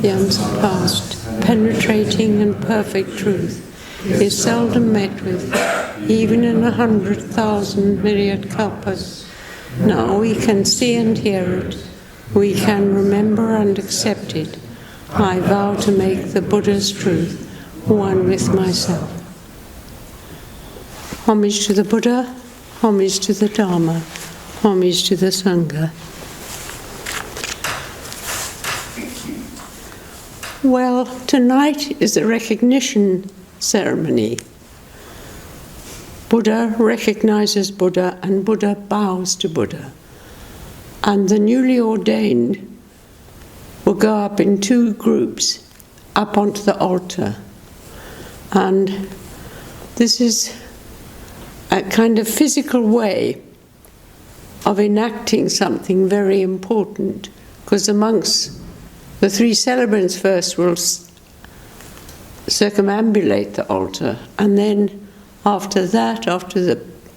the unsurpassed, penetrating and perfect truth, is seldom met with, even in 100,000 myriad kalpas. Now we can see and hear it, we can remember and accept it. I vow to make the Buddha's truth one with myself. Homage to the Buddha, homage to the Dharma, homage to the Sangha. Well, tonight is a recognition ceremony. Buddha recognizes Buddha and Buddha bows to Buddha. And the newly ordained will go up in two groups up onto the altar. And this is a kind of physical way of enacting something very important, because the monks, the three celebrants first will circumambulate the altar, and then after that,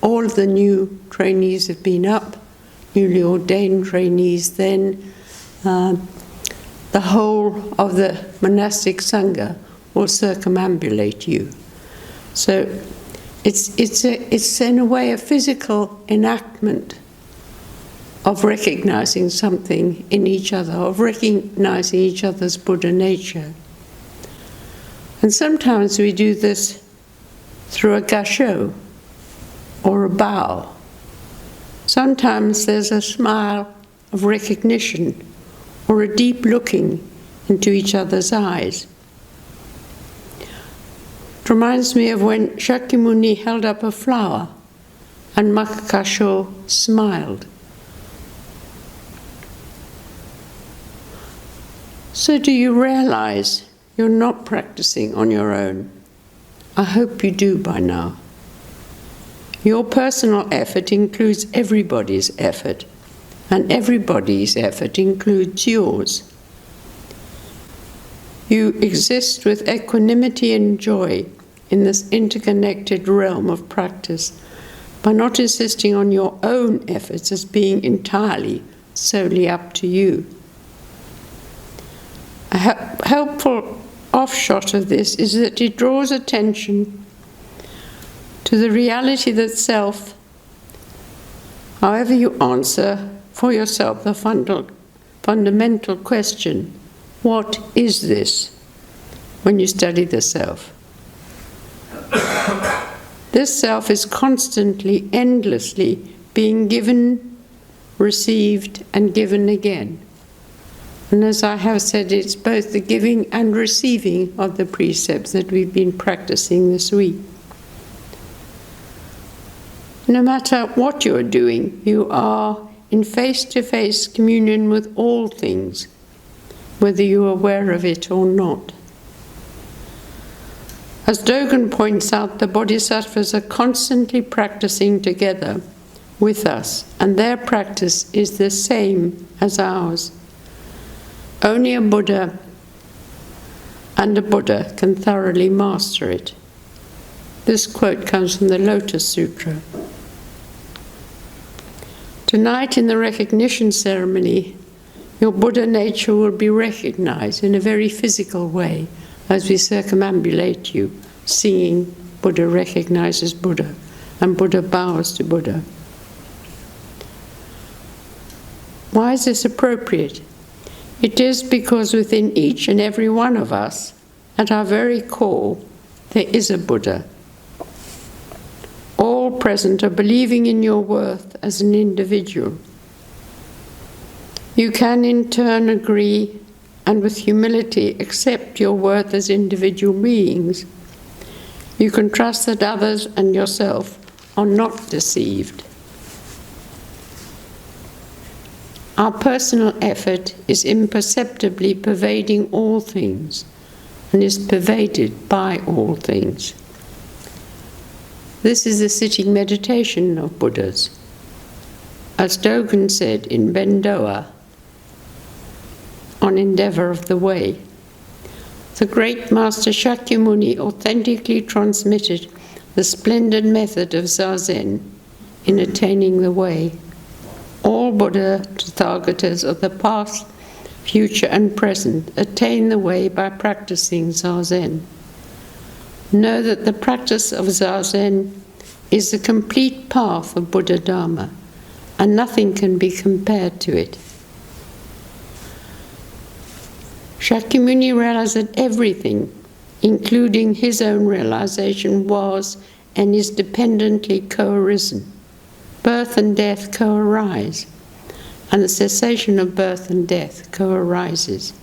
all of the new trainees have been up, newly ordained trainees, then the whole of the monastic sangha will circumambulate you. So it's in a way a physical enactment of recognizing something in each other, of recognizing each other's Buddha nature. And sometimes we do this through a gasho or a bow. Sometimes there's a smile of recognition or a deep looking into each other's eyes. It reminds me of when Shakyamuni held up a flower and Makakasho smiled. So do you realize you're not practicing on your own? I hope you do by now. Your personal effort includes everybody's effort, and everybody's effort includes yours. You exist with equanimity and joy in this interconnected realm of practice by not insisting on your own efforts as being entirely, solely up to you. A helpful offshot of this is that it draws attention to the reality that self, however you answer for yourself the fundamental question, what is this, when you study the self? This self is constantly, endlessly being given, received, and given again. And as I have said, it's both the giving and receiving of the precepts that we've been practicing this week. No matter what you're doing, you are in face-to-face communion with all things, whether you're aware of it or not. As Dogen points out, the bodhisattvas are constantly practicing together with us, and their practice is the same as ours. Only a Buddha and a Buddha can thoroughly master it. This quote comes from the Lotus Sutra. Tonight in the recognition ceremony, your Buddha nature will be recognized in a very physical way as we circumambulate you, singing Buddha recognizes Buddha and Buddha bows to Buddha. Why is this appropriate? It is because within each and every one of us, at our very core, there is a Buddha. All present are believing in your worth as an individual. You can in turn agree and with humility accept your worth as individual beings. You can trust that others and yourself are not deceived. Our personal effort is imperceptibly pervading all things and is pervaded by all things. This is the sitting meditation of Buddhas. As Dogen said in Bendoa, on Endeavour of the Way, the great Master Shakyamuni authentically transmitted the splendid method of Zazen in attaining the way. All Buddha Tathagatas of the past future and present, attain the way by practicing Zazen. Know that the practice of Zazen is the complete path of Buddha Dharma, and nothing can be compared to it. Shakyamuni realized that everything, including his own realization, was and is dependently co-arisen. Birth and death co-arise, and the cessation of birth and death co-arises.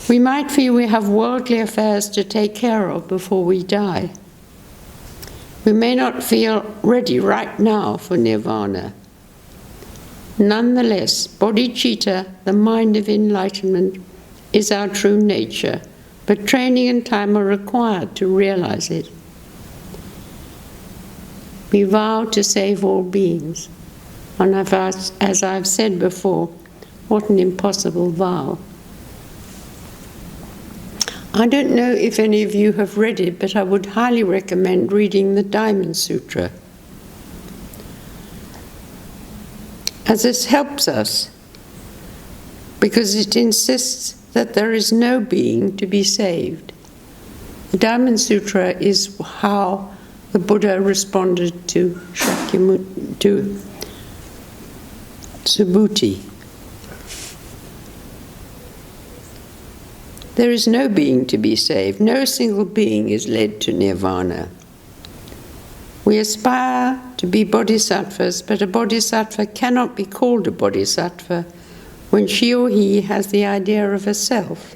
We might feel we have worldly affairs to take care of before we die. We may not feel ready right now for nirvana. Nonetheless, bodhicitta, the mind of enlightenment, is our true nature, but training and time are required to realize it. We vow to save all beings, and as I've said before, what an impossible vow. I don't know if any of you have read it, but I would highly recommend reading the Diamond Sutra, as this helps us, because it insists that there is no being to be saved. The Diamond Sutra is how the Buddha responded to Subhuti. There is no being to be saved. No single being is led to nirvana. We aspire to be bodhisattvas, but a bodhisattva cannot be called a bodhisattva when she or he has the idea of a self,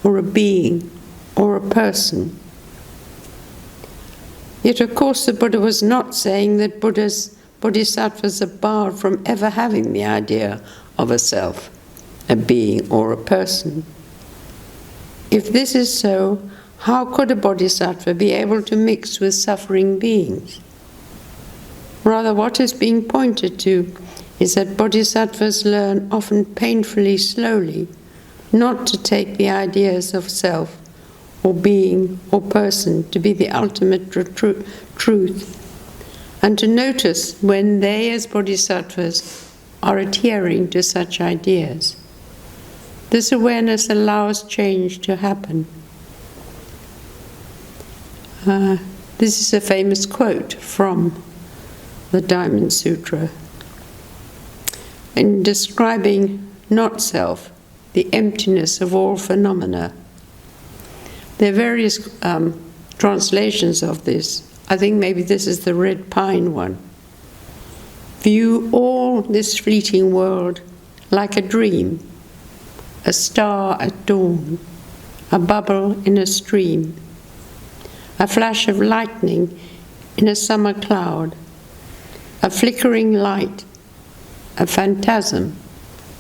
or a being, or a person. Yet, of course, the Buddha was not saying that bodhisattvas are barred from ever having the idea of a self, a being, or a person. If this is so, how could a bodhisattva be able to mix with suffering beings? Rather, what is being pointed to is that bodhisattvas learn often painfully slowly not to take the ideas of self, or being, or person to be the ultimate truth, and to notice when they as bodhisattvas are adhering to such ideas. This awareness allows change to happen. This is a famous quote from the Diamond Sutra. In describing not self, the emptiness of all phenomena. There are various translations of this. I think maybe this is the Red Pine one. View all this fleeting world like a dream, a star at dawn, a bubble in a stream, a flash of lightning in a summer cloud, a flickering light, a phantasm,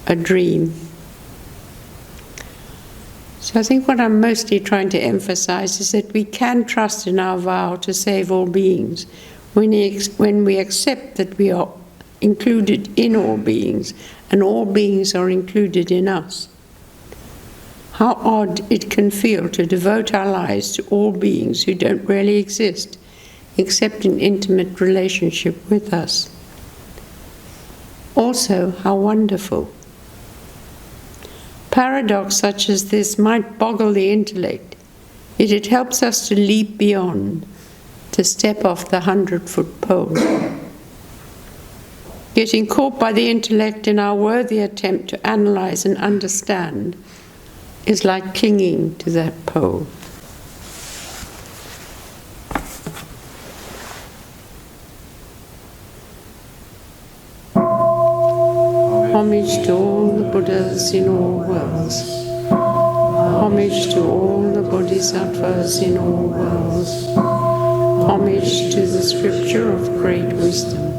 a dream. So I think what I'm mostly trying to emphasize is that we can trust in our vow to save all beings when we accept that we are included in all beings and all beings are included in us. How odd it can feel to devote our lives to all beings who don't really exist except in intimate relationship with us. Also, how wonderful. Paradox such as this might boggle the intellect, yet it helps us to leap beyond, to step off the 100-foot pole. Getting caught by the intellect in our worthy attempt to analyze and understand is like clinging to that pole. Homage to all the Buddhas in all worlds. Homage to all the Bodhisattvas in all worlds. Homage to the scripture of great wisdom.